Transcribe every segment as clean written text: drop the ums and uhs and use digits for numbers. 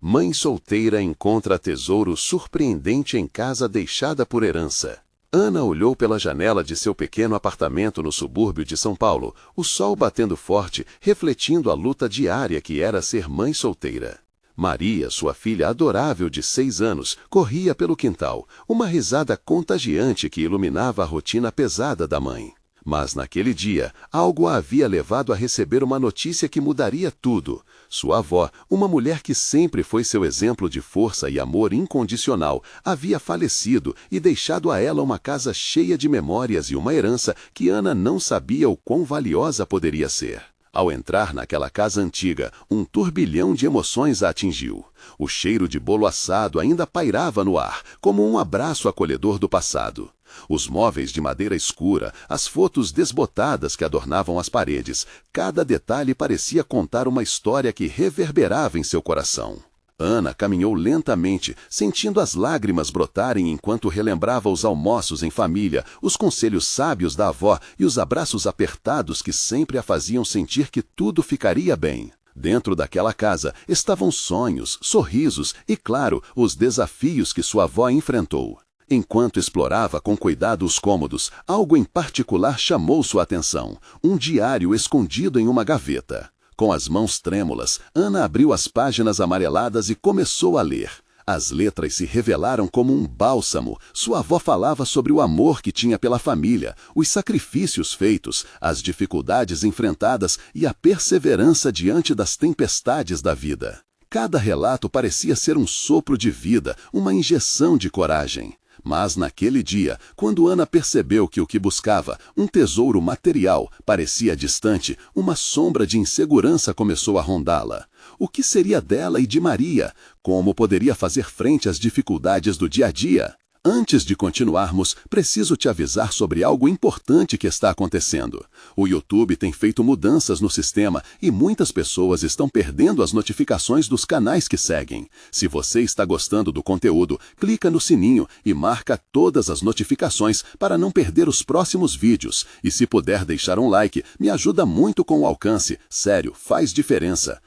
Mãe solteira encontra tesouro surpreendente em casa deixada por herança. Ana olhou pela janela de seu pequeno apartamento no subúrbio de São Paulo, o sol batendo forte, refletindo a luta diária que era ser mãe solteira. Maria, sua filha adorável de 6 anos, corria pelo quintal, uma risada contagiante que iluminava a rotina pesada da mãe. Mas naquele dia, algo a havia levado a receber uma notícia que mudaria tudo. Sua avó, uma mulher que sempre foi seu exemplo de força e amor incondicional, havia falecido e deixado a ela uma casa cheia de memórias e uma herança que Ana não sabia o quão valiosa poderia ser. Ao entrar naquela casa antiga, um turbilhão de emoções a atingiu. O cheiro de bolo assado ainda pairava no ar, como um abraço acolhedor do passado. Os móveis de madeira escura, as fotos desbotadas que adornavam as paredes, cada detalhe parecia contar uma história que reverberava em seu coração. Ana caminhou lentamente, sentindo as lágrimas brotarem enquanto relembrava os almoços em família, os conselhos sábios da avó e os abraços apertados que sempre a faziam sentir que tudo ficaria bem. Dentro daquela casa estavam sonhos, sorrisos e, claro, os desafios que sua avó enfrentou. Enquanto explorava com cuidado os cômodos, algo em particular chamou sua atenção: um diário escondido em uma gaveta. Com as mãos trêmulas, Ana abriu as páginas amareladas e começou a ler. As letras se revelaram como um bálsamo. Sua avó falava sobre o amor que tinha pela família, os sacrifícios feitos, as dificuldades enfrentadas e a perseverança diante das tempestades da vida. Cada relato parecia ser um sopro de vida, uma injeção de coragem. Mas naquele dia, quando Ana percebeu que o que buscava, um tesouro material, parecia distante, uma sombra de insegurança começou a rondá-la. O que seria dela e de Maria? Como poderia fazer frente às dificuldades do dia a dia? Antes de continuarmos, preciso te avisar sobre algo importante que está acontecendo. O YouTube tem feito mudanças no sistema e muitas pessoas estão perdendo as notificações dos canais que seguem. Se você está gostando do conteúdo, clica no sininho e marca todas as notificações para não perder os próximos vídeos. E se puder deixar um like, me ajuda muito com o alcance. Sério, faz diferença.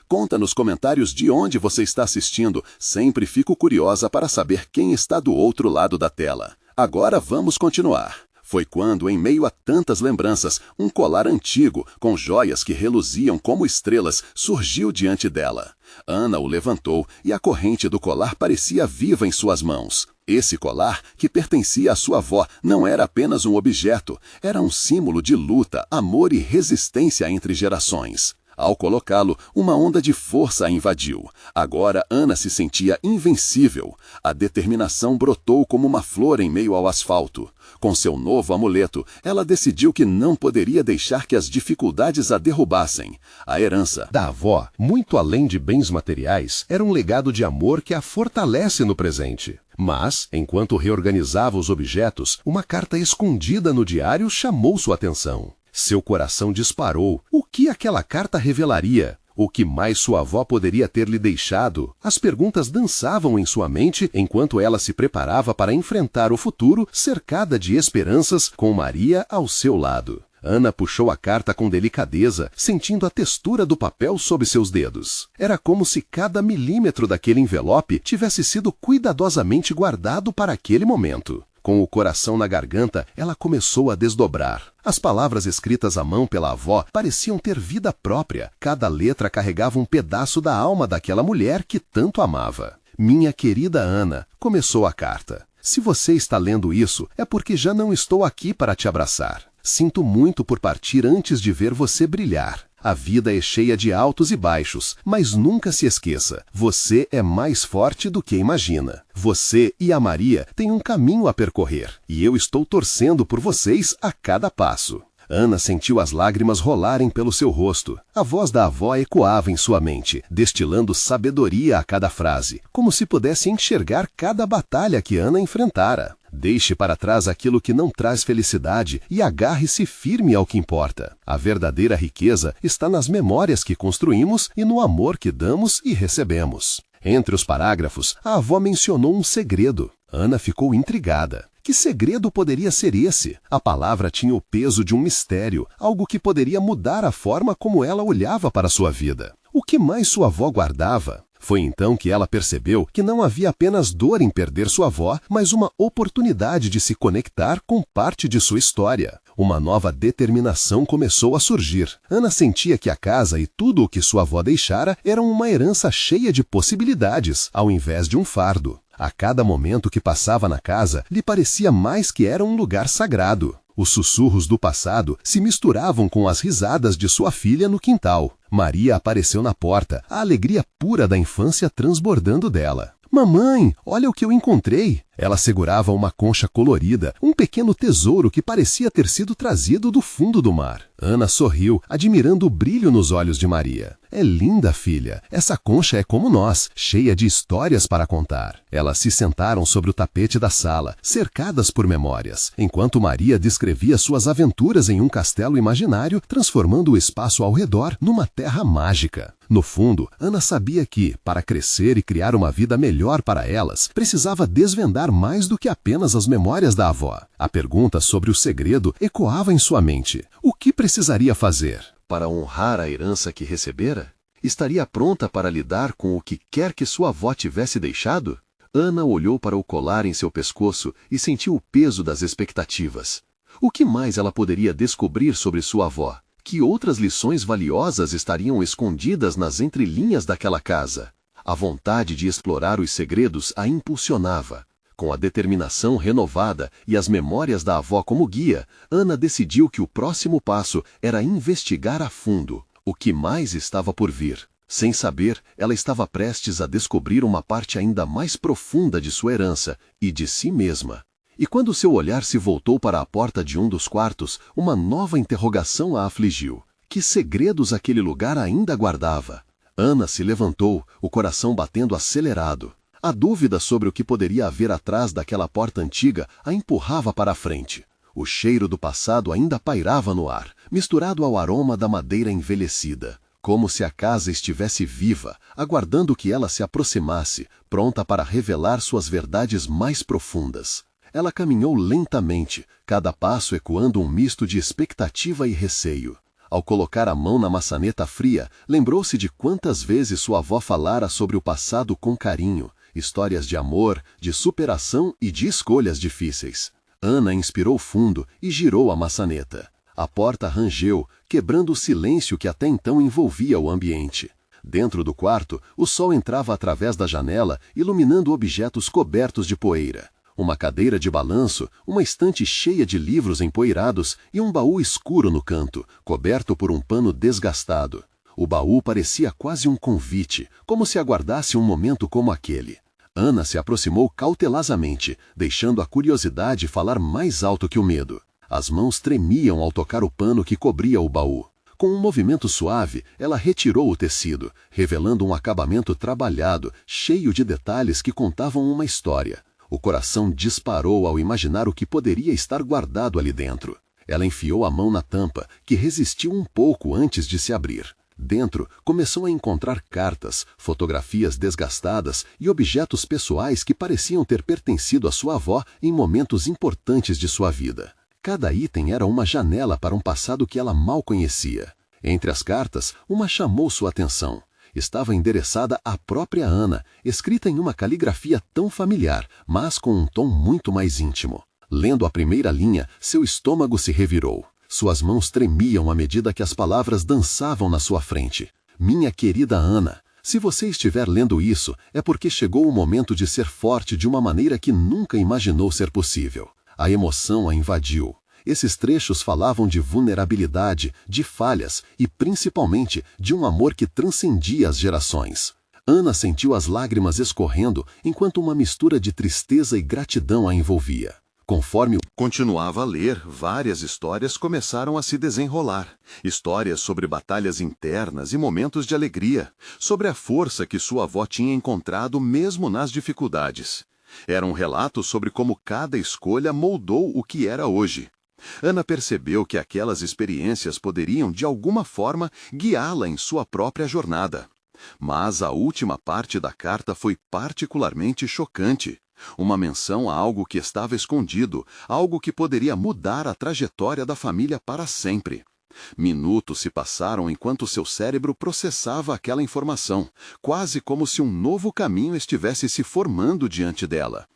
Conta nos comentários de onde você está assistindo. Sempre fico curiosa para saber quem está do outro lado da tela. Agora vamos continuar. Foi quando, em meio a tantas lembranças, um colar antigo, com joias que reluziam como estrelas, surgiu diante dela. Ana o levantou e a corrente do colar parecia viva em suas mãos. Esse colar, que pertencia à sua avó, não era apenas um objeto, era um símbolo de luta, amor e resistência entre gerações. Ao colocá-lo, uma onda de força a invadiu. Agora Ana se sentia invencível. A determinação brotou como uma flor em meio ao asfalto. Com seu novo amuleto, ela decidiu que não poderia deixar que as dificuldades a derrubassem. A herança da avó, muito além de bens materiais, era um legado de amor que a fortalece no presente. Mas, enquanto reorganizava os objetos, uma carta escondida no diário chamou sua atenção. Seu coração disparou. O que aquela carta revelaria? O que mais sua avó poderia ter lhe deixado? As perguntas dançavam em sua mente enquanto ela se preparava para enfrentar o futuro, cercada de esperanças, com Maria ao seu lado. Ana puxou a carta com delicadeza, sentindo a textura do papel sob seus dedos. Era como se cada milímetro daquele envelope tivesse sido cuidadosamente guardado para aquele momento. Com o coração na garganta, ela começou a desdobrar. As palavras escritas à mão pela avó pareciam ter vida própria. Cada letra carregava um pedaço da alma daquela mulher que tanto amava. Minha querida Ana, começou a carta. Se você está lendo isso, é porque já não estou aqui para te abraçar. Sinto muito por partir antes de ver você brilhar. A vida é cheia de altos e baixos, mas nunca se esqueça, você é mais forte do que imagina. Você e a Maria têm um caminho a percorrer, e eu estou torcendo por vocês a cada passo. Ana sentiu as lágrimas rolarem pelo seu rosto. A voz da avó ecoava em sua mente, destilando sabedoria a cada frase, como se pudesse enxergar cada batalha que Ana enfrentara. Deixe para trás aquilo que não traz felicidade e agarre-se firme ao que importa. A verdadeira riqueza está nas memórias que construímos e no amor que damos e recebemos. Entre os parágrafos, a avó mencionou um segredo. Ana ficou intrigada. Que segredo poderia ser esse? A palavra tinha o peso de um mistério, algo que poderia mudar a forma como ela olhava para sua vida. O que mais sua avó guardava? Foi então que ela percebeu que não havia apenas dor em perder sua avó, mas uma oportunidade de se conectar com parte de sua história. Uma nova determinação começou a surgir. Ana sentia que a casa e tudo o que sua avó deixara eram uma herança cheia de possibilidades, ao invés de um fardo. A cada momento que passava na casa, lhe parecia mais que era um lugar sagrado. Os sussurros do passado se misturavam com as risadas de sua filha no quintal. Maria apareceu na porta, a alegria pura da infância transbordando dela. Mamãe, olha o que eu encontrei! Ela segurava uma concha colorida, um pequeno tesouro que parecia ter sido trazido do fundo do mar. Ana sorriu, admirando o brilho nos olhos de Maria. É linda, filha. Essa concha é como nós, cheia de histórias para contar. Elas se sentaram sobre o tapete da sala, cercadas por memórias, enquanto Maria descrevia suas aventuras em um castelo imaginário, transformando o espaço ao redor numa terra mágica. No fundo, Ana sabia que, para crescer e criar uma vida melhor para elas, precisava desvendar mais do que apenas as memórias da avó. A pergunta sobre o segredo ecoava em sua mente. O que precisaria fazer? Para honrar a herança que recebera? Estaria pronta para lidar com o que quer que sua avó tivesse deixado? Ana olhou para o colar em seu pescoço e sentiu o peso das expectativas. O que mais ela poderia descobrir sobre sua avó? Que outras lições valiosas estariam escondidas nas entrelinhas daquela casa? A vontade de explorar os segredos a impulsionava. Com a determinação renovada e as memórias da avó como guia, Ana decidiu que o próximo passo era investigar a fundo o que mais estava por vir. Sem saber, ela estava prestes a descobrir uma parte ainda mais profunda de sua herança e de si mesma. E quando seu olhar se voltou para a porta de um dos quartos, uma nova interrogação a afligiu. Que segredos aquele lugar ainda guardava? Ana se levantou, o coração batendo acelerado. A dúvida sobre o que poderia haver atrás daquela porta antiga a empurrava para a frente. O cheiro do passado ainda pairava no ar, misturado ao aroma da madeira envelhecida, como se a casa estivesse viva, aguardando que ela se aproximasse, pronta para revelar suas verdades mais profundas. Ela caminhou lentamente, cada passo ecoando um misto de expectativa e receio. Ao colocar a mão na maçaneta fria, lembrou-se de quantas vezes sua avó falara sobre o passado com carinho, histórias de amor, de superação e de escolhas difíceis. Ana inspirou fundo e girou a maçaneta. A porta rangeu, quebrando o silêncio que até então envolvia o ambiente. Dentro do quarto, o sol entrava através da janela, iluminando objetos cobertos de poeira. Uma cadeira de balanço, uma estante cheia de livros empoeirados e um baú escuro no canto, coberto por um pano desgastado. O baú parecia quase um convite, como se aguardasse um momento como aquele. Ana se aproximou cautelosamente, deixando a curiosidade falar mais alto que o medo. As mãos tremiam ao tocar o pano que cobria o baú. Com um movimento suave, ela retirou o tecido, revelando um acabamento trabalhado, cheio de detalhes que contavam uma história. O coração disparou ao imaginar o que poderia estar guardado ali dentro. Ela enfiou a mão na tampa, que resistiu um pouco antes de se abrir. Dentro, começou a encontrar cartas, fotografias desgastadas e objetos pessoais que pareciam ter pertencido à sua avó em momentos importantes de sua vida. Cada item era uma janela para um passado que ela mal conhecia. Entre as cartas, uma chamou sua atenção. Estava endereçada à própria Ana, escrita em uma caligrafia tão familiar, mas com um tom muito mais íntimo. Lendo a primeira linha, seu estômago se revirou. Suas mãos tremiam à medida que as palavras dançavam na sua frente. Minha querida Ana, se você estiver lendo isso, é porque chegou o momento de ser forte de uma maneira que nunca imaginou ser possível. A emoção a invadiu. Esses trechos falavam de vulnerabilidade, de falhas e, principalmente, de um amor que transcendia as gerações. Ana sentiu as lágrimas escorrendo enquanto uma mistura de tristeza e gratidão a envolvia. Conforme continuava a ler, várias histórias começaram a se desenrolar. Histórias sobre batalhas internas e momentos de alegria, sobre a força que sua avó tinha encontrado mesmo nas dificuldades. Era um relato sobre como cada escolha moldou o que era hoje. Ana percebeu que aquelas experiências poderiam, de alguma forma, guiá-la em sua própria jornada. Mas a última parte da carta foi particularmente chocante. Uma menção a algo que estava escondido, algo que poderia mudar a trajetória da família para sempre. Minutos se passaram enquanto seu cérebro processava aquela informação, quase como se um novo caminho estivesse se formando diante dela.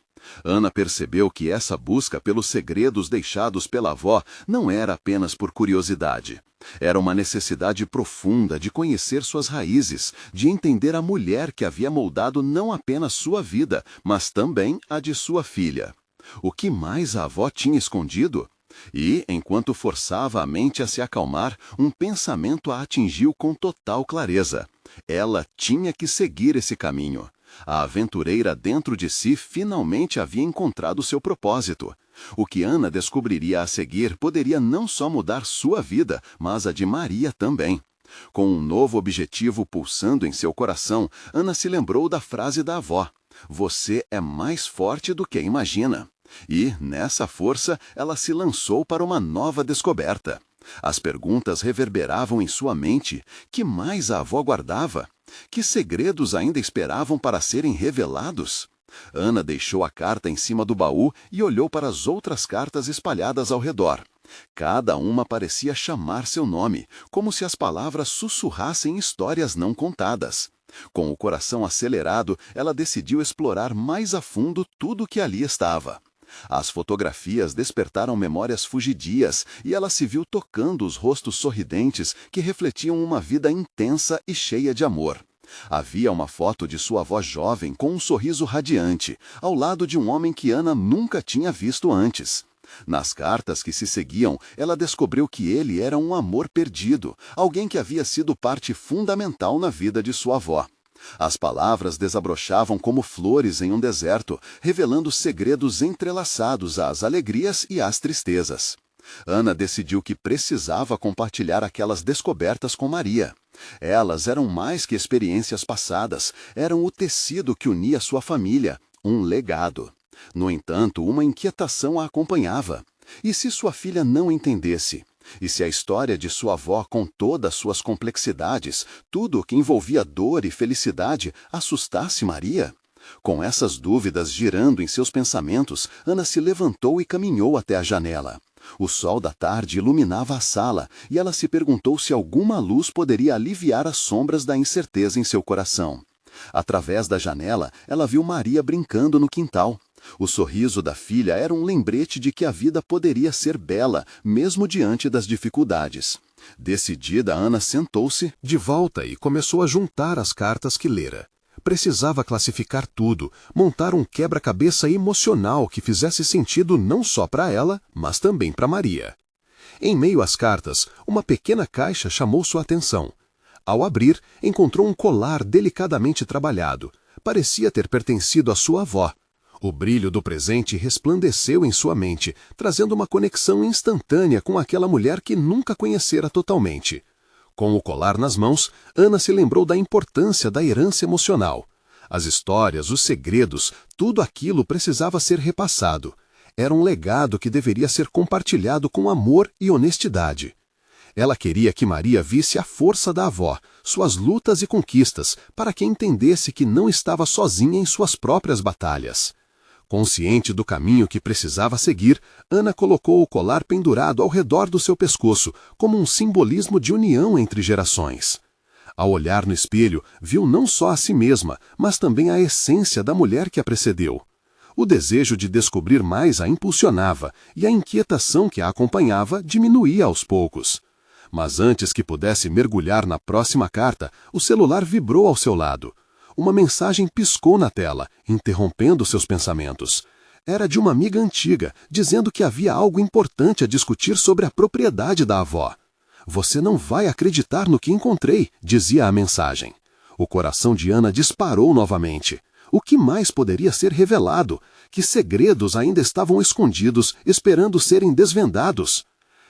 Ana percebeu que essa busca pelos segredos deixados pela avó não era apenas por curiosidade. Era uma necessidade profunda de conhecer suas raízes, de entender a mulher que havia moldado não apenas sua vida, mas também a de sua filha. O que mais a avó tinha escondido? E, enquanto forçava a mente a se acalmar, um pensamento a atingiu com total clareza. Ela tinha que seguir esse caminho. A aventureira dentro de si finalmente havia encontrado seu propósito. O que Ana descobriria a seguir poderia não só mudar sua vida, mas a de Maria também. Com um novo objetivo pulsando em seu coração, Ana se lembrou da frase da avó: "Você é mais forte do que imagina." E, nessa força, ela se lançou para uma nova descoberta. As perguntas reverberavam em sua mente. Que mais a avó guardava? Que segredos ainda esperavam para serem revelados? Ana deixou a carta em cima do baú e olhou para as outras cartas espalhadas ao redor. Cada uma parecia chamar seu nome, como se as palavras sussurrassem histórias não contadas. Com o coração acelerado, ela decidiu explorar mais a fundo tudo o que ali estava. As fotografias despertaram memórias fugidias e ela se viu tocando os rostos sorridentes que refletiam uma vida intensa e cheia de amor. Havia uma foto de sua avó jovem com um sorriso radiante, ao lado de um homem que Ana nunca tinha visto antes. Nas cartas que se seguiam, ela descobriu que ele era um amor perdido, alguém que havia sido parte fundamental na vida de sua avó. As palavras desabrochavam como flores em um deserto, revelando segredos entrelaçados às alegrias e às tristezas. Ana decidiu que precisava compartilhar aquelas descobertas com Maria. Elas eram mais que experiências passadas, eram o tecido que unia sua família, um legado. No entanto, uma inquietação a acompanhava. E se sua filha não entendesse? E se a história de sua avó, com todas suas complexidades, tudo o que envolvia dor e felicidade, assustasse Maria? Com essas dúvidas girando em seus pensamentos, Ana se levantou e caminhou até a janela. O sol da tarde iluminava a sala, e ela se perguntou se alguma luz poderia aliviar as sombras da incerteza em seu coração. Através da janela, ela viu Maria brincando no quintal. O sorriso da filha era um lembrete de que a vida poderia ser bela, mesmo diante das dificuldades. Decidida, Ana sentou-se de volta e começou a juntar as cartas que lera. Precisava classificar tudo, montar um quebra-cabeça emocional que fizesse sentido não só para ela, mas também para Maria. Em meio às cartas, uma pequena caixa chamou sua atenção. Ao abrir, encontrou um colar delicadamente trabalhado. Parecia ter pertencido à sua avó. O brilho do presente resplandeceu em sua mente, trazendo uma conexão instantânea com aquela mulher que nunca conhecera totalmente. Com o colar nas mãos, Ana se lembrou da importância da herança emocional. As histórias, os segredos, tudo aquilo precisava ser repassado. Era um legado que deveria ser compartilhado com amor e honestidade. Ela queria que Maria visse a força da avó, suas lutas e conquistas, para que entendesse que não estava sozinha em suas próprias batalhas. Consciente do caminho que precisava seguir, Ana colocou o colar pendurado ao redor do seu pescoço, como um simbolismo de união entre gerações. Ao olhar no espelho, viu não só a si mesma, mas também a essência da mulher que a precedeu. O desejo de descobrir mais a impulsionava, e a inquietação que a acompanhava diminuía aos poucos. Mas antes que pudesse mergulhar na próxima carta, o celular vibrou ao seu lado. Uma mensagem piscou na tela, interrompendo seus pensamentos. Era de uma amiga antiga, dizendo que havia algo importante a discutir sobre a propriedade da avó. "Você não vai acreditar no que encontrei", dizia a mensagem. O coração de Ana disparou novamente. O que mais poderia ser revelado? Que segredos ainda estavam escondidos, esperando serem desvendados?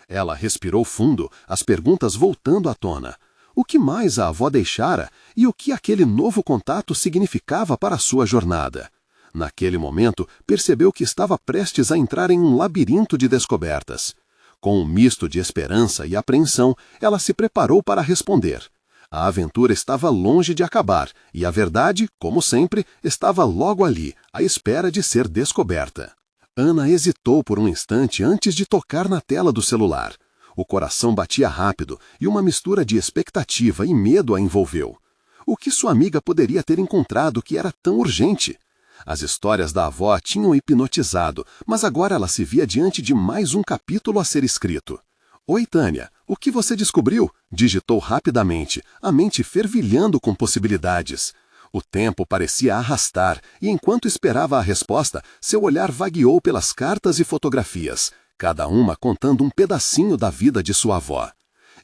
Ela respirou fundo, as perguntas voltando à tona. O que mais a avó deixara e o que aquele novo contato significava para a sua jornada? Naquele momento, percebeu que estava prestes a entrar em um labirinto de descobertas. Com um misto de esperança e apreensão, ela se preparou para responder. A aventura estava longe de acabar, e a verdade, como sempre, estava logo ali, à espera de ser descoberta. Ana hesitou por um instante antes de tocar na tela do celular. O coração batia rápido e uma mistura de expectativa e medo a envolveu. O que sua amiga poderia ter encontrado que era tão urgente? As histórias da avó a tinham hipnotizado, mas agora ela se via diante de mais um capítulo a ser escrito. Oi, Tânia, o que você descobriu? Digitou rapidamente, a mente fervilhando com possibilidades. O tempo parecia arrastar, e enquanto esperava a resposta, seu olhar vagueou pelas cartas e fotografias, cada uma contando um pedacinho da vida de sua avó.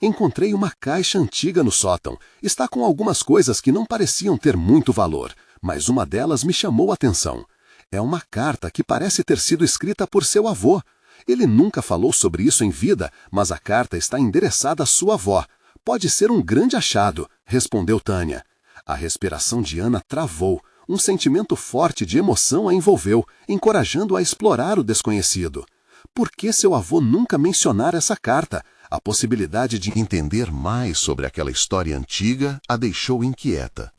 Encontrei uma caixa antiga no sótão. Está com algumas coisas que não pareciam ter muito valor, mas uma delas me chamou a atenção. É uma carta que parece ter sido escrita por seu avô. Ele nunca falou sobre isso em vida, mas a carta está endereçada à sua avó. Pode ser um grande achado, respondeu Tânia. A respiração de Ana travou. Um sentimento forte de emoção a envolveu, encorajando-a a explorar o desconhecido. Por que seu avô nunca mencionara essa carta? A possibilidade de entender mais sobre aquela história antiga a deixou inquieta.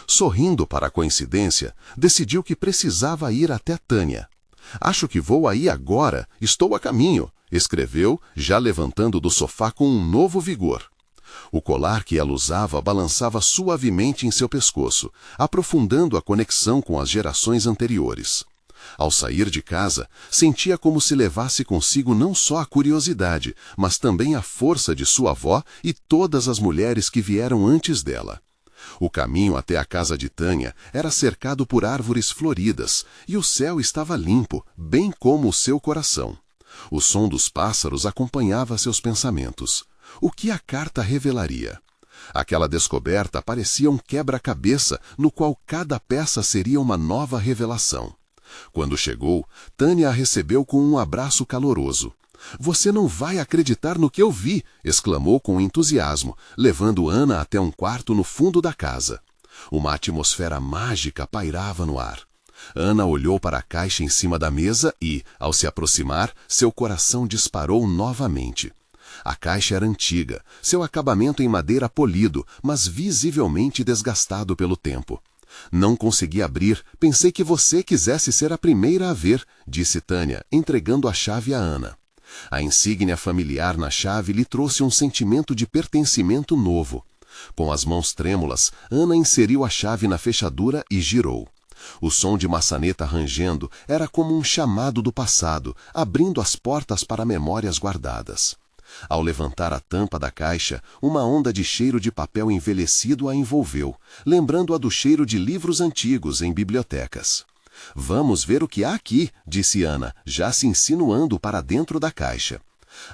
Sorrindo para a coincidência, decidiu que precisava ir até Tânia. Acho que vou aí agora, estou a caminho, escreveu, já levantando do sofá com um novo vigor. O colar que ela usava balançava suavemente em seu pescoço, aprofundando a conexão com as gerações anteriores. Ao sair de casa, sentia como se levasse consigo não só a curiosidade, mas também a força de sua avó e todas as mulheres que vieram antes dela. O caminho até a casa de Tânia era cercado por árvores floridas, e o céu estava limpo, bem como o seu coração. O som dos pássaros acompanhava seus pensamentos. O que a carta revelaria? Aquela descoberta parecia um quebra-cabeça, no qual cada peça seria uma nova revelação. Quando chegou, Tânia a recebeu com um abraço caloroso. "Você não vai acreditar no que eu vi!" exclamou com entusiasmo, levando Ana até um quarto no fundo da casa. Uma atmosfera mágica pairava no ar. Ana olhou para a caixa em cima da mesa e, ao se aproximar, seu coração disparou novamente. A caixa era antiga, seu acabamento em madeira polido, mas visivelmente desgastado pelo tempo. "Não consegui abrir, pensei que você quisesse ser a primeira a ver", disse Tânia, entregando a chave a Ana. A insígnia familiar na chave lhe trouxe um sentimento de pertencimento novo. Com as mãos trêmulas, Ana inseriu a chave na fechadura e girou. O som de maçaneta rangendo era como um chamado do passado, abrindo as portas para memórias guardadas. Ao levantar a tampa da caixa, uma onda de cheiro de papel envelhecido a envolveu, lembrando-a do cheiro de livros antigos em bibliotecas. "Vamos ver o que há aqui", disse Ana, já se insinuando para dentro da caixa.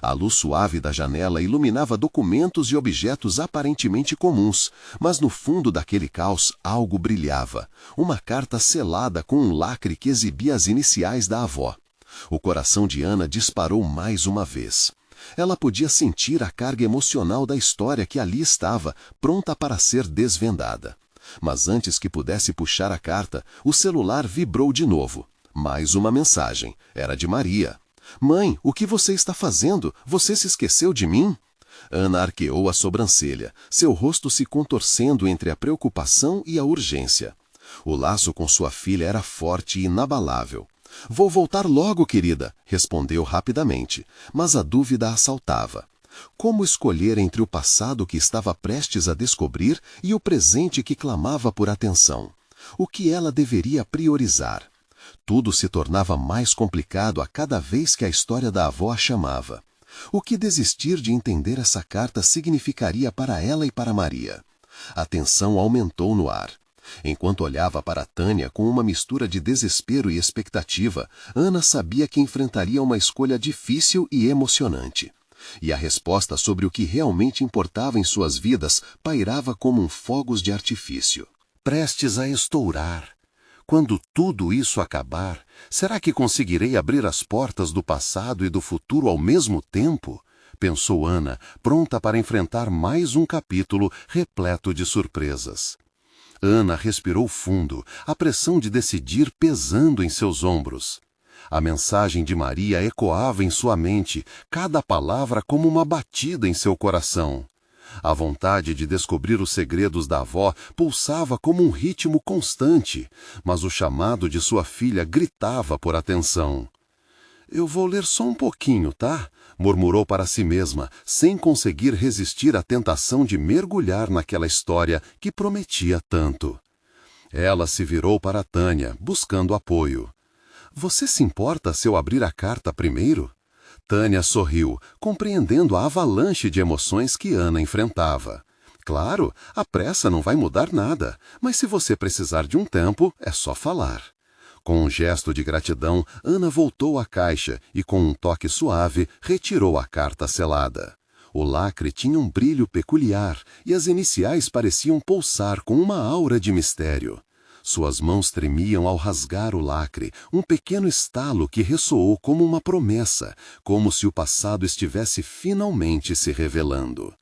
A luz suave da janela iluminava documentos e objetos aparentemente comuns, mas no fundo daquele caos algo brilhava. Uma carta selada com um lacre que exibia as iniciais da avó. O coração de Ana disparou mais uma vez. Ela podia sentir a carga emocional da história que ali estava, pronta para ser desvendada. Mas antes que pudesse puxar a carta, o celular vibrou de novo. Mais uma mensagem. Era de Maria. "Mãe, o que você está fazendo? Você se esqueceu de mim?" Ana arqueou a sobrancelha, seu rosto se contorcendo entre a preocupação e a urgência. O laço com sua filha era forte e inabalável. "Vou voltar logo, querida", respondeu rapidamente, mas a dúvida a assaltava. Como escolher entre o passado que estava prestes a descobrir e o presente que clamava por atenção? O que ela deveria priorizar? Tudo se tornava mais complicado a cada vez que a história da avó a chamava. O que desistir de entender essa carta significaria para ela e para Maria? A tensão aumentou no ar. Enquanto olhava para Tânia com uma mistura de desespero e expectativa, Ana sabia que enfrentaria uma escolha difícil e emocionante. E a resposta sobre o que realmente importava em suas vidas pairava como um fogos de artifício. Prestes a estourar. Quando tudo isso acabar, será que conseguirei abrir as portas do passado e do futuro ao mesmo tempo? Pensou Ana, pronta para enfrentar mais um capítulo repleto de surpresas. Ana respirou fundo, a pressão de decidir pesando em seus ombros. A mensagem de Maria ecoava em sua mente, cada palavra como uma batida em seu coração. A vontade de descobrir os segredos da avó pulsava como um ritmo constante, mas o chamado de sua filha gritava por atenção. "Eu vou ler só um pouquinho, tá? murmurou para si mesma, sem conseguir resistir à tentação de mergulhar naquela história que prometia tanto. Ela se virou para Tânia, buscando apoio. Você se importa se eu abrir a carta primeiro? Tânia sorriu, compreendendo a avalanche de emoções que Ana enfrentava. Claro, a pressa não vai mudar nada, mas se você precisar de um tempo, é só falar. Com um gesto de gratidão, Ana voltou à caixa e, com um toque suave, retirou a carta selada. O lacre tinha um brilho peculiar e as iniciais pareciam pulsar com uma aura de mistério. Suas mãos tremiam ao rasgar o lacre, um pequeno estalo que ressoou como uma promessa, como se o passado estivesse finalmente se revelando.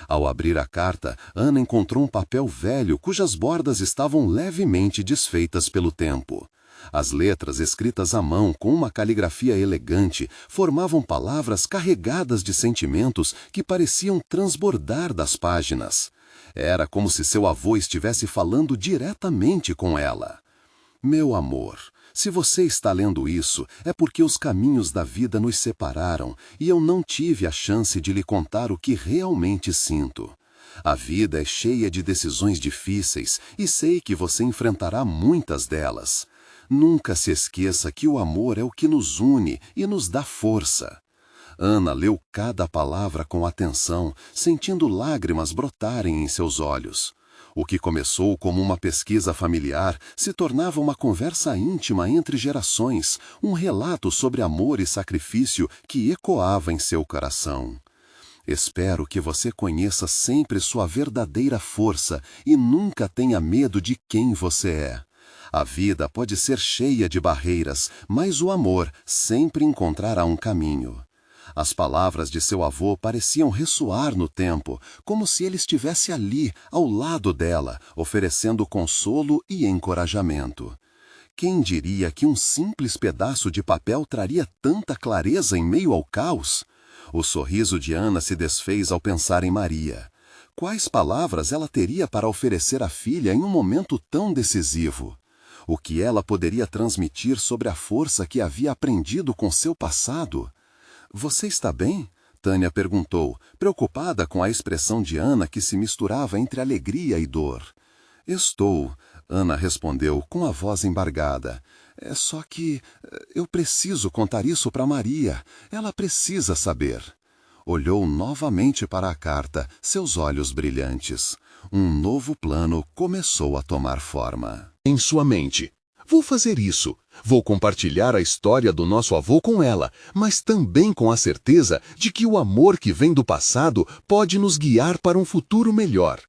Ao abrir a carta, Ana encontrou um papel velho cujas bordas estavam levemente desfeitas pelo tempo. As letras, escritas à mão com uma caligrafia elegante, formavam palavras carregadas de sentimentos que pareciam transbordar das páginas. Era como se seu avô estivesse falando diretamente com ela. Meu amor, se você está lendo isso, é porque os caminhos da vida nos separaram e eu não tive a chance de lhe contar o que realmente sinto. A vida é cheia de decisões difíceis e sei que você enfrentará muitas delas. Nunca se esqueça que o amor é o que nos une e nos dá força. Ana leu cada palavra com atenção, sentindo lágrimas brotarem em seus olhos. O que começou como uma pesquisa familiar se tornava uma conversa íntima entre gerações, um relato sobre amor e sacrifício que ecoava em seu coração. Espero que você conheça sempre sua verdadeira força e nunca tenha medo de quem você é. A vida pode ser cheia de barreiras, mas o amor sempre encontrará um caminho. As palavras de seu avô pareciam ressoar no tempo, como se ele estivesse ali, ao lado dela, oferecendo consolo e encorajamento. Quem diria que um simples pedaço de papel traria tanta clareza em meio ao caos? O sorriso de Ana se desfez ao pensar em Maria. Quais palavras ela teria para oferecer à filha em um momento tão decisivo? O que ela poderia transmitir sobre a força que havia aprendido com seu passado? Você está bem? Tânia perguntou, preocupada com a expressão de Ana que se misturava entre alegria e dor. Estou, Ana respondeu com a voz embargada. É só que eu preciso contar isso para Maria. Ela precisa saber. Olhou novamente para a carta, seus olhos brilhantes. Um novo plano começou a tomar forma. Em sua mente. Vou fazer isso. Vou compartilhar a história do nosso avô com ela, mas também com a certeza de que o amor que vem do passado pode nos guiar para um futuro melhor.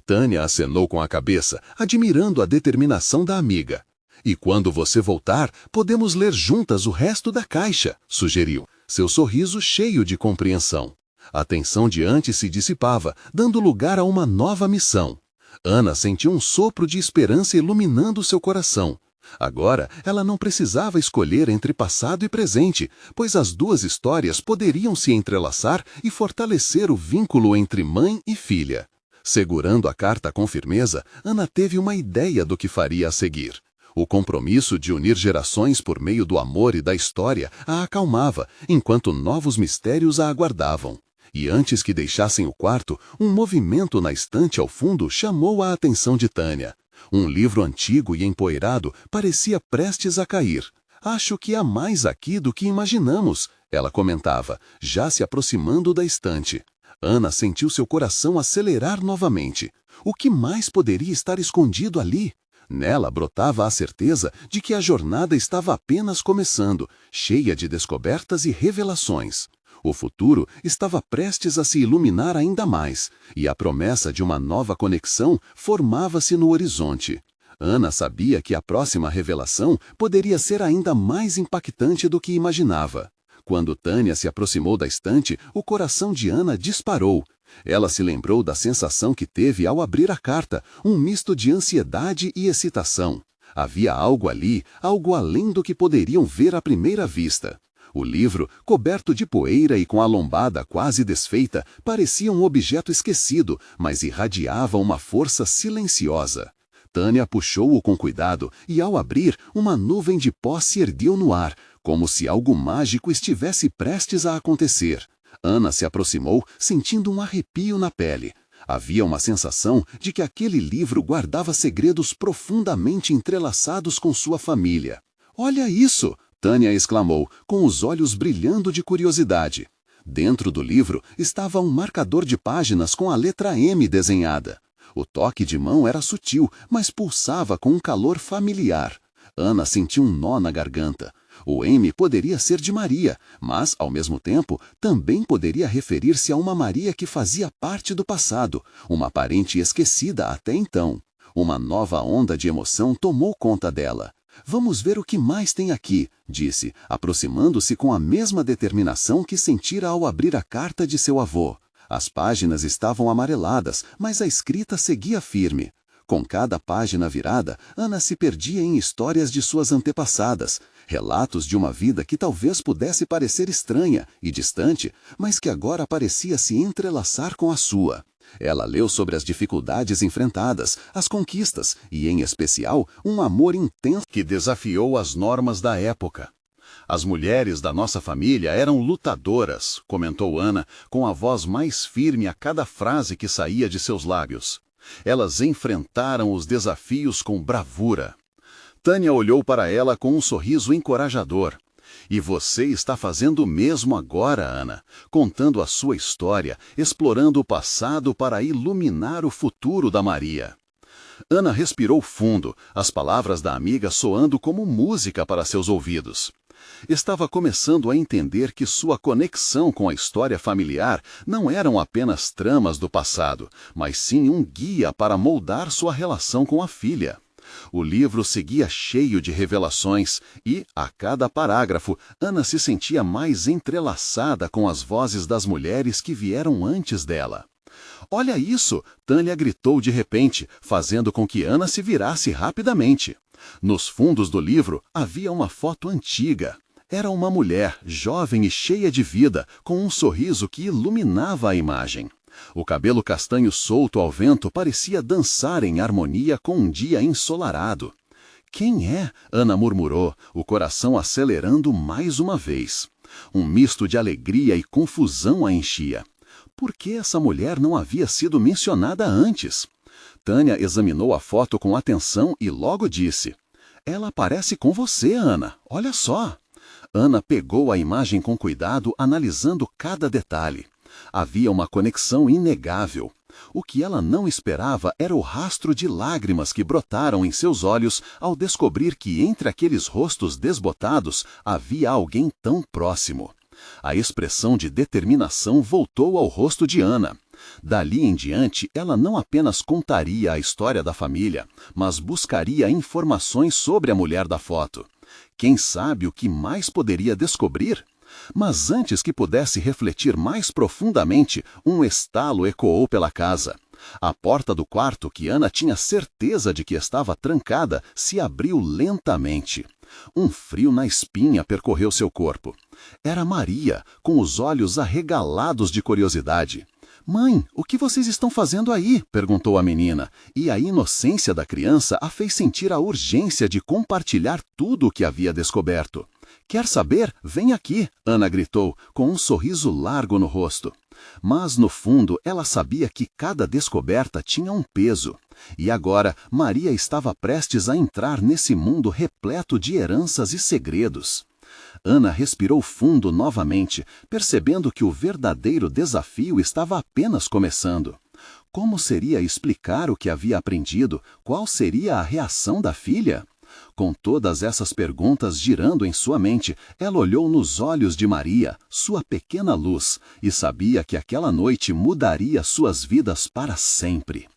Tânia acenou com a cabeça, admirando a determinação da amiga. E quando você voltar, podemos ler juntas o resto da caixa, sugeriu, seu sorriso cheio de compreensão. A tensão de antes se dissipava, dando lugar a uma nova missão. Ana sentiu um sopro de esperança iluminando seu coração. Agora, ela não precisava escolher entre passado e presente, pois as duas histórias poderiam se entrelaçar e fortalecer o vínculo entre mãe e filha. Segurando a carta com firmeza, Ana teve uma ideia do que faria a seguir. O compromisso de unir gerações por meio do amor e da história a acalmava, enquanto novos mistérios a aguardavam. E antes que deixassem o quarto, um movimento na estante ao fundo chamou a atenção de Tânia. Um livro antigo e empoeirado parecia prestes a cair. Acho que há mais aqui do que imaginamos, ela comentava, já se aproximando da estante. Ana sentiu seu coração acelerar novamente. O que mais poderia estar escondido ali? Nela brotava a certeza de que a jornada estava apenas começando, cheia de descobertas e revelações. O futuro estava prestes a se iluminar ainda mais, e a promessa de uma nova conexão formava-se no horizonte. Ana sabia que a próxima revelação poderia ser ainda mais impactante do que imaginava. Quando Tânia se aproximou da estante, o coração de Ana disparou. Ela se lembrou da sensação que teve ao abrir a carta, um misto de ansiedade e excitação. Havia algo ali, algo além do que poderiam ver à primeira vista. O livro, coberto de poeira e com a lombada quase desfeita, parecia um objeto esquecido, mas irradiava uma força silenciosa. Tânia puxou-o com cuidado e, ao abrir, uma nuvem de pó se ergueu no ar, como se algo mágico estivesse prestes a acontecer. Ana se aproximou, sentindo um arrepio na pele. Havia uma sensação de que aquele livro guardava segredos profundamente entrelaçados com sua família. "Olha isso!" Tânia exclamou, com os olhos brilhando de curiosidade. Dentro do livro estava um marcador de páginas com a letra M desenhada. O toque de mão era sutil, mas pulsava com um calor familiar. Ana sentiu um nó na garganta. O M poderia ser de Maria, mas, ao mesmo tempo, também poderia referir-se a uma Maria que fazia parte do passado, uma parente esquecida até então. Uma nova onda de emoção tomou conta dela. "Vamos ver o que mais tem aqui", disse, aproximando-se com a mesma determinação que sentira ao abrir a carta de seu avô. As páginas estavam amareladas, mas a escrita seguia firme. Com cada página virada, Ana se perdia em histórias de suas antepassadas, relatos de uma vida que talvez pudesse parecer estranha e distante, mas que agora parecia se entrelaçar com a sua. Ela leu sobre as dificuldades enfrentadas, as conquistas e, em especial, um amor intenso que desafiou as normas da época. "As mulheres da nossa família eram lutadoras", comentou Ana, com a voz mais firme a cada frase que saía de seus lábios. "Elas enfrentaram os desafios com bravura." Tânia olhou para ela com um sorriso encorajador. "E você está fazendo o mesmo agora, Ana, contando a sua história, explorando o passado para iluminar o futuro da Maria." Ana respirou fundo, as palavras da amiga soando como música para seus ouvidos. Estava começando a entender que sua conexão com a história familiar não eram apenas tramas do passado, mas sim um guia para moldar sua relação com a filha. O livro seguia cheio de revelações e, a cada parágrafo, Ana se sentia mais entrelaçada com as vozes das mulheres que vieram antes dela. "Olha isso!" Tânia gritou de repente, fazendo com que Ana se virasse rapidamente. Nos fundos do livro havia uma foto antiga. Era uma mulher, jovem e cheia de vida, com um sorriso que iluminava a imagem. O cabelo castanho solto ao vento parecia dançar em harmonia com um dia ensolarado. "Quem é?" Ana murmurou, o coração acelerando mais uma vez. Um misto de alegria e confusão a enchia. Por que essa mulher não havia sido mencionada antes? Tânia examinou a foto com atenção e logo disse: "Ela parece com você, Ana. Olha só." Ana pegou a imagem com cuidado, analisando cada detalhe. Havia uma conexão inegável. O que ela não esperava era o rastro de lágrimas que brotaram em seus olhos ao descobrir que entre aqueles rostos desbotados havia alguém tão próximo. A expressão de determinação voltou ao rosto de Ana. Dali em diante, ela não apenas contaria a história da família, mas buscaria informações sobre a mulher da foto. Quem sabe o que mais poderia descobrir? Mas antes que pudesse refletir mais profundamente, um estalo ecoou pela casa. A porta do quarto, que Ana tinha certeza de que estava trancada, se abriu lentamente. Um frio na espinha percorreu seu corpo. Era Maria, com os olhos arregalados de curiosidade. "Mãe, o que vocês estão fazendo aí?" perguntou a menina, e a inocência da criança a fez sentir a urgência de compartilhar tudo o que havia descoberto. "Quer saber? Vem aqui", Ana gritou, com um sorriso largo no rosto. Mas, no fundo, ela sabia que cada descoberta tinha um peso. E agora, Maria estava prestes a entrar nesse mundo repleto de heranças e segredos. Ana respirou fundo novamente, percebendo que o verdadeiro desafio estava apenas começando. Como seria explicar o que havia aprendido? Qual seria a reação da filha? Com todas essas perguntas girando em sua mente, ela olhou nos olhos de Maria, sua pequena luz, e sabia que aquela noite mudaria suas vidas para sempre.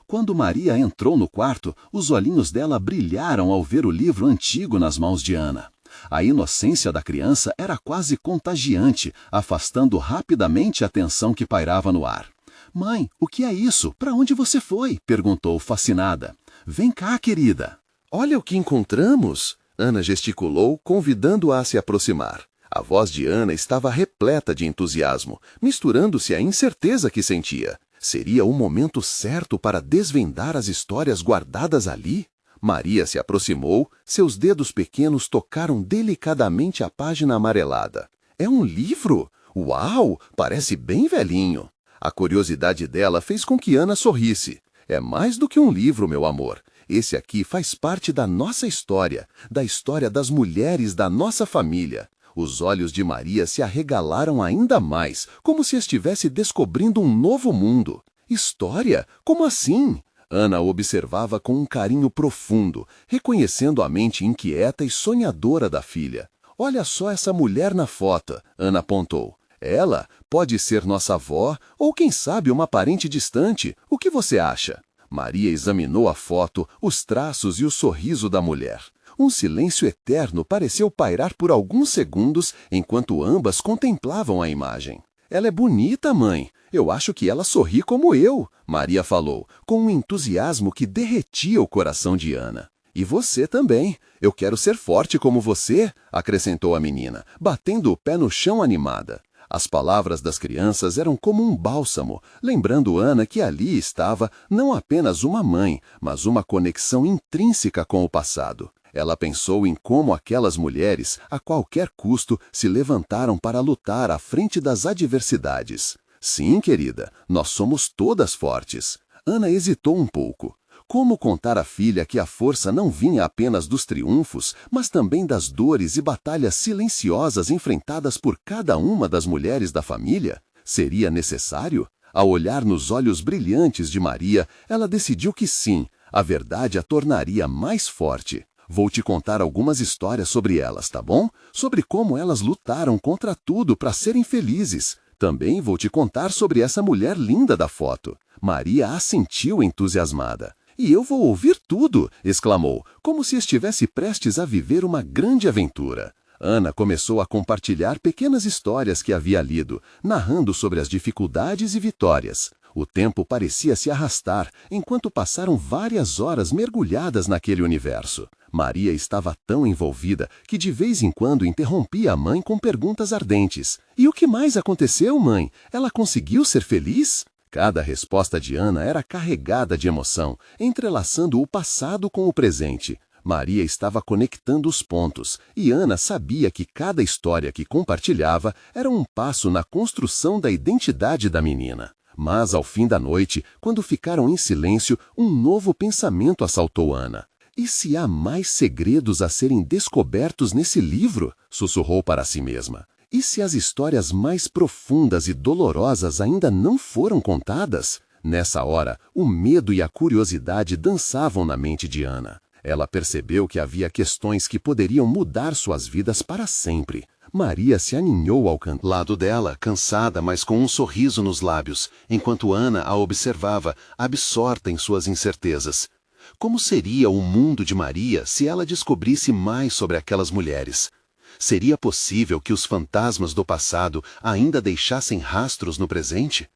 Quando Maria entrou no quarto, os olhinhos dela brilharam ao ver o livro antigo nas mãos de Ana. A inocência da criança era quase contagiante, afastando rapidamente a tensão que pairava no ar. "Mãe, o que é isso? Para onde você foi?" perguntou fascinada. "Vem cá, querida." "Olha o que encontramos!" Ana gesticulou, convidando-a a se aproximar. A voz de Ana estava repleta de entusiasmo, misturando-se à incerteza que sentia. Seria o momento certo para desvendar as histórias guardadas ali? Maria se aproximou, seus dedos pequenos tocaram delicadamente a página amarelada. "É um livro? Uau, parece bem velhinho. A curiosidade dela fez com que Ana sorrisse. É mais do que um livro, meu amor. Esse aqui faz parte da nossa história, da história das mulheres da nossa família. Os olhos de Maria se arregalaram ainda mais, como se estivesse descobrindo um novo mundo. História? Como assim? Ana observava com um carinho profundo, reconhecendo a mente inquieta e sonhadora da filha. Olha só essa mulher na foto, Ana apontou. Ela pode ser nossa avó ou, quem sabe, uma parente distante. O que você acha? Maria examinou a foto, os traços e o sorriso da mulher. Um silêncio eterno pareceu pairar por alguns segundos enquanto ambas contemplavam a imagem. Ela é bonita, mãe. Eu acho que ela sorri como eu, Maria falou, com um entusiasmo que derretia o coração de Ana. E você também. Eu quero ser forte como você, acrescentou a menina, batendo o pé no chão animada. As palavras das crianças eram como um bálsamo, lembrando Ana que ali estava não apenas uma mãe, mas uma conexão intrínseca com o passado. Ela pensou em como aquelas mulheres, a qualquer custo, se levantaram para lutar à frente das adversidades. Sim, querida, nós somos todas fortes. Ana hesitou um pouco. Como contar à filha que a força não vinha apenas dos triunfos, mas também das dores e batalhas silenciosas enfrentadas por cada uma das mulheres da família? Seria necessário? Ao olhar nos olhos brilhantes de Maria, ela decidiu que sim, a verdade a tornaria mais forte. Vou te contar algumas histórias sobre elas, tá bom? Sobre como elas lutaram contra tudo para serem felizes. Também vou te contar sobre essa mulher linda da foto. Maria assentiu entusiasmada. E eu vou ouvir tudo, exclamou, como se estivesse prestes a viver uma grande aventura. Ana começou a compartilhar pequenas histórias que havia lido, narrando sobre as dificuldades e vitórias. O tempo parecia se arrastar, enquanto passaram várias horas mergulhadas naquele universo. Maria estava tão envolvida que de vez em quando interrompia a mãe com perguntas ardentes. E o que mais aconteceu, mãe? Ela conseguiu ser feliz? Cada resposta de Ana era carregada de emoção, entrelaçando o passado com o presente. Maria estava conectando os pontos, e Ana sabia que cada história que compartilhava era um passo na construção da identidade da menina. Mas, ao fim da noite, quando ficaram em silêncio, um novo pensamento assaltou Ana. E se há mais segredos a serem descobertos nesse livro? Sussurrou para si mesma. E se as histórias mais profundas e dolorosas ainda não foram contadas? Nessa hora, o medo e a curiosidade dançavam na mente de Ana. Ela percebeu que havia questões que poderiam mudar suas vidas para sempre. Maria se aninhou ao lado dela, cansada, mas com um sorriso nos lábios, enquanto Ana a observava, absorta em suas incertezas. Como seria o mundo de Maria se ela descobrisse mais sobre aquelas mulheres? Seria possível que os fantasmas do passado ainda deixassem rastros no presente?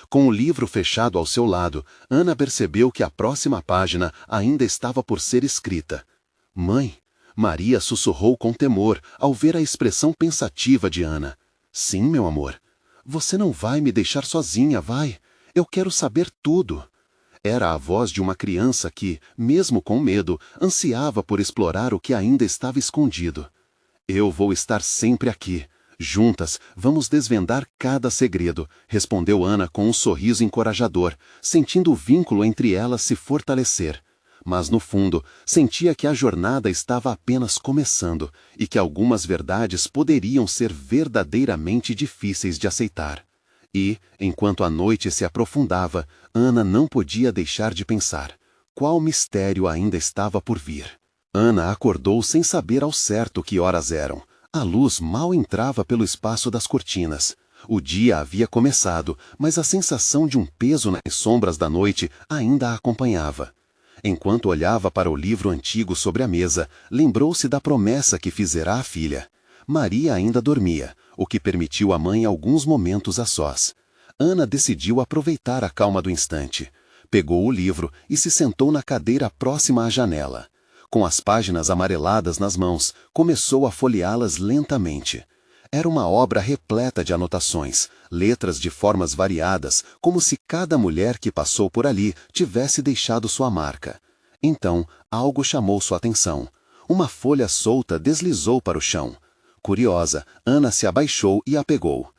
Com o livro fechado ao seu lado, Ana percebeu que a próxima página ainda estava por ser escrita. Mãe, Maria sussurrou com temor ao ver a expressão pensativa de Ana. Sim, meu amor. Você não vai me deixar sozinha, vai? Eu quero saber tudo. Era a voz de uma criança que, mesmo com medo, ansiava por explorar o que ainda estava escondido. Eu vou estar sempre aqui. Juntas, vamos desvendar cada segredo, respondeu Ana com um sorriso encorajador, sentindo o vínculo entre elas se fortalecer. Mas, no fundo, sentia que a jornada estava apenas começando e que algumas verdades poderiam ser verdadeiramente difíceis de aceitar. E, enquanto a noite se aprofundava, Ana não podia deixar de pensar. Qual mistério ainda estava por vir? Ana acordou sem saber ao certo que horas eram. A luz mal entrava pelo espaço das cortinas. O dia havia começado, mas a sensação de um peso nas sombras da noite ainda a acompanhava. Enquanto olhava para o livro antigo sobre a mesa, lembrou-se da promessa que fizera à filha. Maria ainda dormia, o que permitiu à mãe alguns momentos a sós. Ana decidiu aproveitar a calma do instante. Pegou o livro e se sentou na cadeira próxima à janela. Com as páginas amareladas nas mãos, começou a folheá-las lentamente. Era uma obra repleta de anotações, letras de formas variadas, como se cada mulher que passou por ali tivesse deixado sua marca. Então, algo chamou sua atenção. Uma folha solta deslizou para o chão. Curiosa, Ana se abaixou e a pegou.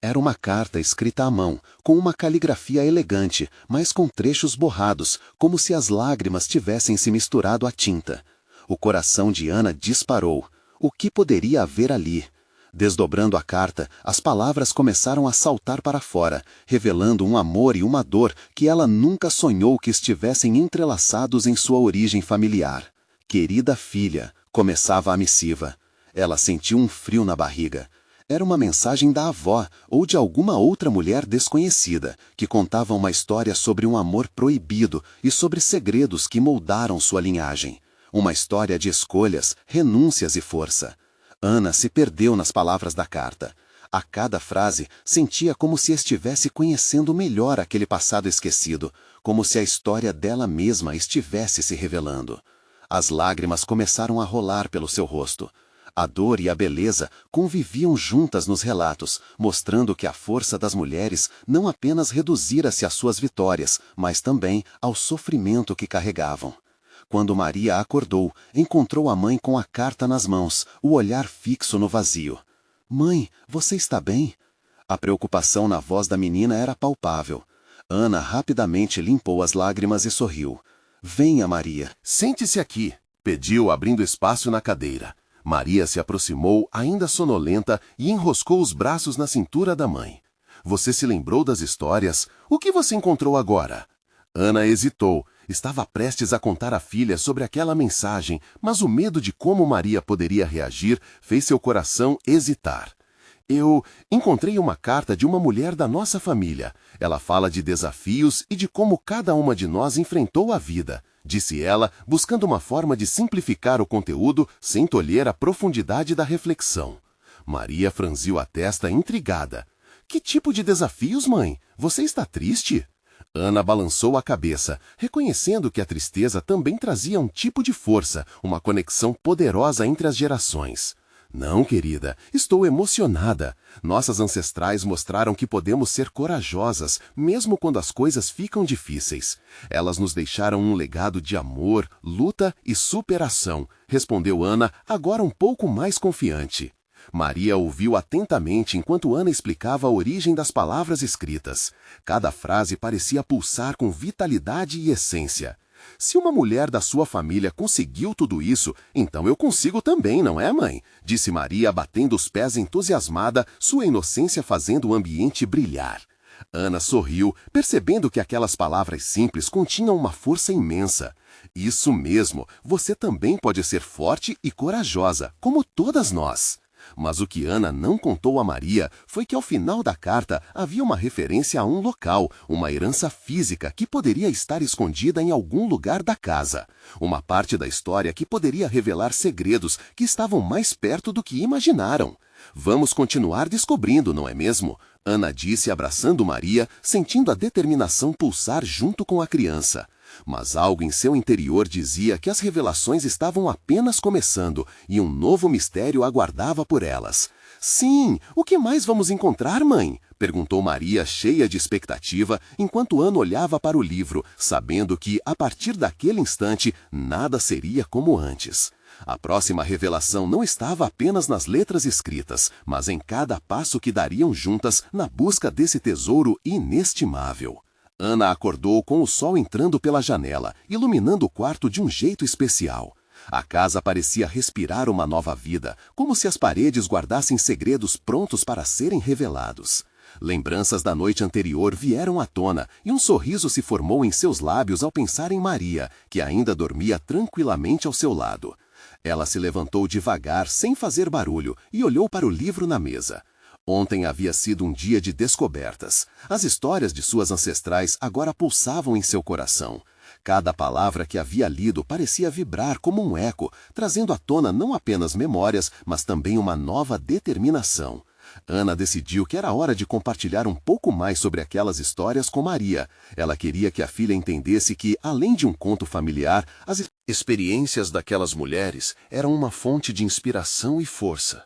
Era uma carta escrita à mão, com uma caligrafia elegante, mas com trechos borrados, como se as lágrimas tivessem se misturado à tinta. O coração de Ana disparou. O que poderia haver ali? Desdobrando a carta, as palavras começaram a saltar para fora, revelando um amor e uma dor que ela nunca sonhou que estivessem entrelaçados em sua origem familiar. Querida filha, começava a missiva. Ela sentiu um frio na barriga. Era uma mensagem da avó ou de alguma outra mulher desconhecida, que contava uma história sobre um amor proibido e sobre segredos que moldaram sua linhagem. Uma história de escolhas, renúncias e força. Ana se perdeu nas palavras da carta. A cada frase, sentia como se estivesse conhecendo melhor aquele passado esquecido, como se a história dela mesma estivesse se revelando. As lágrimas começaram a rolar pelo seu rosto. A dor e a beleza conviviam juntas nos relatos, mostrando que a força das mulheres não apenas reduzira-se às suas vitórias, mas também ao sofrimento que carregavam. Quando Maria acordou, encontrou a mãe com a carta nas mãos, o olhar fixo no vazio. — Mãe, você está bem? A preocupação na voz da menina era palpável. Ana rapidamente limpou as lágrimas e sorriu. — Venha, Maria. Sente-se aqui, pediu, abrindo espaço na cadeira. Maria se aproximou, ainda sonolenta, e enroscou os braços na cintura da mãe. Você se lembrou das histórias? O que você encontrou agora? Ana hesitou. Estava prestes a contar à filha sobre aquela mensagem, mas o medo de como Maria poderia reagir fez seu coração hesitar. Eu encontrei uma carta de uma mulher da nossa família. Ela fala de desafios e de como cada uma de nós enfrentou a vida, disse ela, buscando uma forma de simplificar o conteúdo sem tolher a profundidade da reflexão. Maria franziu a testa intrigada. Que tipo de desafios, mãe? Você está triste? Ana balançou a cabeça, reconhecendo que a tristeza também trazia um tipo de força, uma conexão poderosa entre as gerações. Não, querida, estou emocionada. Nossas ancestrais mostraram que podemos ser corajosas, mesmo quando as coisas ficam difíceis. Elas nos deixaram um legado de amor, luta e superação, respondeu Ana, agora um pouco mais confiante. Maria ouviu atentamente enquanto Ana explicava a origem das palavras escritas. Cada frase parecia pulsar com vitalidade e essência. Se uma mulher da sua família conseguiu tudo isso, então eu consigo também, não é, mãe? Disse Maria, batendo os pés entusiasmada, sua inocência fazendo o ambiente brilhar. Ana sorriu, percebendo que aquelas palavras simples continham uma força imensa. Isso mesmo, você também pode ser forte e corajosa, como todas nós. Mas o que Ana não contou a Maria foi que ao final da carta havia uma referência a um local, uma herança física que poderia estar escondida em algum lugar da casa. Uma parte da história que poderia revelar segredos que estavam mais perto do que imaginaram. Vamos continuar descobrindo, não é mesmo? Ana disse abraçando Maria, sentindo a determinação pulsar junto com a criança. Mas algo em seu interior dizia que as revelações estavam apenas começando e um novo mistério aguardava por elas. Sim, o que mais vamos encontrar, mãe? Perguntou Maria, cheia de expectativa, enquanto Ana olhava para o livro, sabendo que, a partir daquele instante, nada seria como antes. A próxima revelação não estava apenas nas letras escritas, mas em cada passo que dariam juntas na busca desse tesouro inestimável. Ana acordou com o sol entrando pela janela, iluminando o quarto de um jeito especial. A casa parecia respirar uma nova vida, como se as paredes guardassem segredos prontos para serem revelados. Lembranças da noite anterior vieram à tona e um sorriso se formou em seus lábios ao pensar em Maria, que ainda dormia tranquilamente ao seu lado. Ela se levantou devagar, sem fazer barulho, e olhou para o livro na mesa. Ontem havia sido um dia de descobertas. As histórias de suas ancestrais agora pulsavam em seu coração. Cada palavra que havia lido parecia vibrar como um eco, trazendo à tona não apenas memórias, mas também uma nova determinação. Ana decidiu que era hora de compartilhar um pouco mais sobre aquelas histórias com Maria. Ela queria que a filha entendesse que, além de um conto familiar, as experiências daquelas mulheres eram uma fonte de inspiração e força.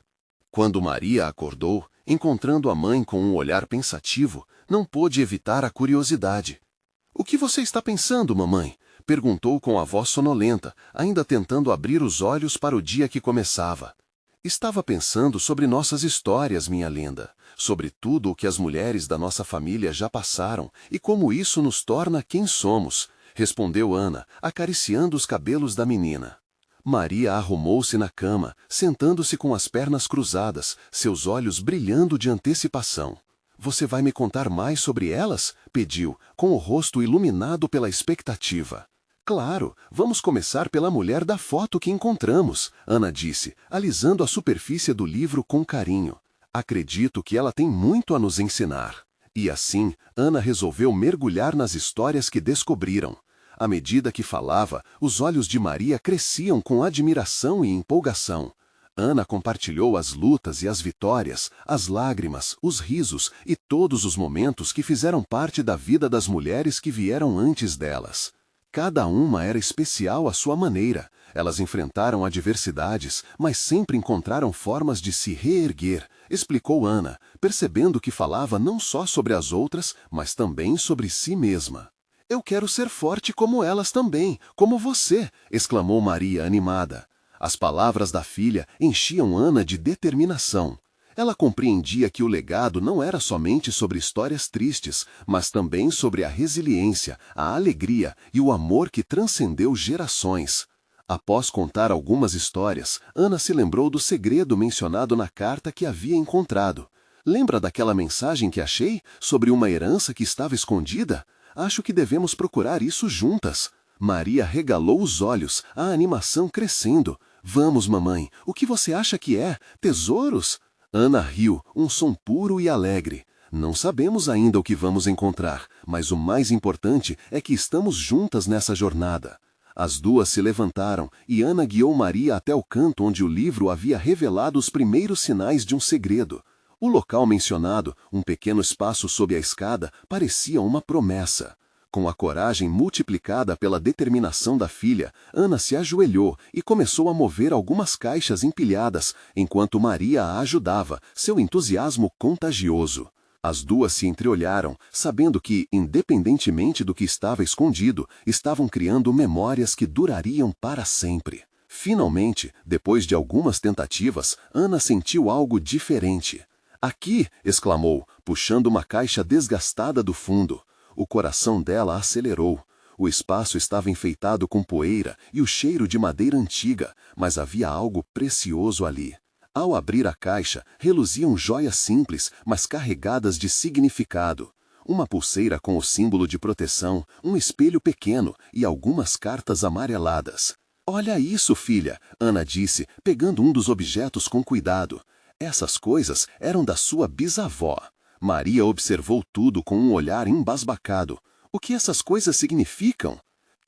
Quando Maria acordou, encontrando a mãe com um olhar pensativo, não pôde evitar a curiosidade. — O que você está pensando, mamãe? Perguntou com a voz sonolenta, ainda tentando abrir os olhos para o dia que começava. — Estava pensando sobre nossas histórias, minha linda, sobre tudo o que as mulheres da nossa família já passaram e como isso nos torna quem somos, respondeu Ana, acariciando os cabelos da menina. Maria arrumou-se na cama, sentando-se com as pernas cruzadas, seus olhos brilhando de antecipação. Você vai me contar mais sobre elas? Pediu, com o rosto iluminado pela expectativa. Claro, vamos começar pela mulher da foto que encontramos, Ana disse, alisando a superfície do livro com carinho. Acredito que ela tem muito a nos ensinar. E assim, Ana resolveu mergulhar nas histórias que descobriram. À medida que falava, os olhos de Maria cresciam com admiração e empolgação. Ana compartilhou as lutas e as vitórias, as lágrimas, os risos e todos os momentos que fizeram parte da vida das mulheres que vieram antes delas. Cada uma era especial à sua maneira. Elas enfrentaram adversidades, mas sempre encontraram formas de se reerguer, explicou Ana, percebendo que falava não só sobre as outras, mas também sobre si mesma. Eu quero ser forte como elas também, como você, exclamou Maria animada. As palavras da filha enchiam Ana de determinação. Ela compreendia que o legado não era somente sobre histórias tristes, mas também sobre a resiliência, a alegria e o amor que transcendeu gerações. Após contar algumas histórias, Ana se lembrou do segredo mencionado na carta que havia encontrado. Lembra daquela mensagem que achei sobre uma herança que estava escondida? Acho que devemos procurar isso juntas. Maria regalou os olhos, a animação crescendo. Vamos, mamãe, o que você acha que é? Tesouros? Ana riu, um som puro e alegre. Não sabemos ainda o que vamos encontrar, mas o mais importante é que estamos juntas nessa jornada. As duas se levantaram e Ana guiou Maria até o canto onde o livro havia revelado os primeiros sinais de um segredo. O local mencionado, um pequeno espaço sob a escada, parecia uma promessa. Com a coragem multiplicada pela determinação da filha, Ana se ajoelhou e começou a mover algumas caixas empilhadas, enquanto Maria a ajudava, seu entusiasmo contagioso. As duas se entreolharam, sabendo que, independentemente do que estava escondido, estavam criando memórias que durariam para sempre. Finalmente, depois de algumas tentativas, Ana sentiu algo diferente. Aqui! Exclamou, puxando uma caixa desgastada do fundo. O coração dela acelerou. O espaço estava enfeitado com poeira e o cheiro de madeira antiga, mas havia algo precioso ali. Ao abrir a caixa, reluziam joias simples, mas carregadas de significado. Uma pulseira com o símbolo de proteção, um espelho pequeno e algumas cartas amareladas. Olha isso, filha, Ana disse, pegando um dos objetos com cuidado. Essas coisas eram da sua bisavó. Maria observou tudo com um olhar embasbacado. O que essas coisas significam?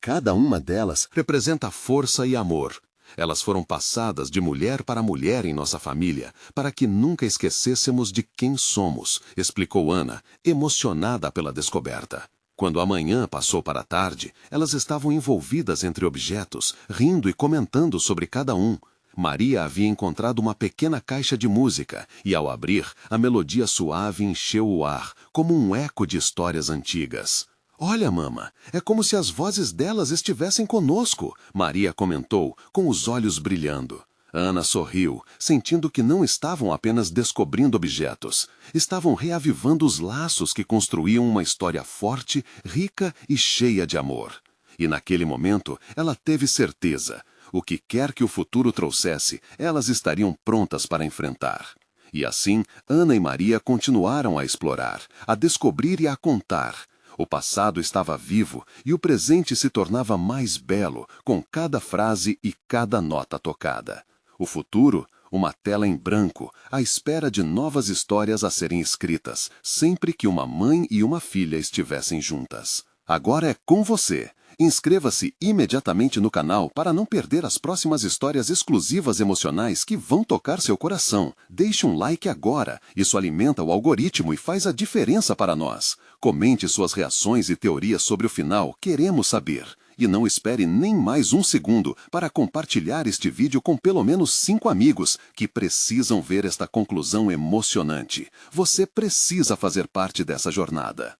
Cada uma delas representa força e amor. Elas foram passadas de mulher para mulher em nossa família, para que nunca esquecêssemos de quem somos, explicou Ana, emocionada pela descoberta. Quando a manhã passou para a tarde, elas estavam envolvidas entre objetos, rindo e comentando sobre cada um. Maria havia encontrado uma pequena caixa de música e, ao abrir, a melodia suave encheu o ar, como um eco de histórias antigas. Olha, mama, é como se as vozes delas estivessem conosco, Maria comentou, com os olhos brilhando. Ana sorriu, sentindo que não estavam apenas descobrindo objetos. Estavam reavivando os laços que construíam uma história forte, rica e cheia de amor. E naquele momento, ela teve certeza. O que quer que o futuro trouxesse, elas estariam prontas para enfrentar. E assim, Ana e Maria continuaram a explorar, a descobrir e a contar. O passado estava vivo e o presente se tornava mais belo com cada frase e cada nota tocada. O futuro, uma tela em branco, à espera de novas histórias a serem escritas, sempre que uma mãe e uma filha estivessem juntas. Agora é com você! Inscreva-se imediatamente no canal para não perder as próximas histórias exclusivas emocionais que vão tocar seu coração. Deixe um like agora, isso alimenta o algoritmo e faz a diferença para nós. Comente suas reações e teorias sobre o final, queremos saber. E não espere nem mais um segundo para compartilhar este vídeo com pelo menos 5 amigos que precisam ver esta conclusão emocionante. Você precisa fazer parte dessa jornada.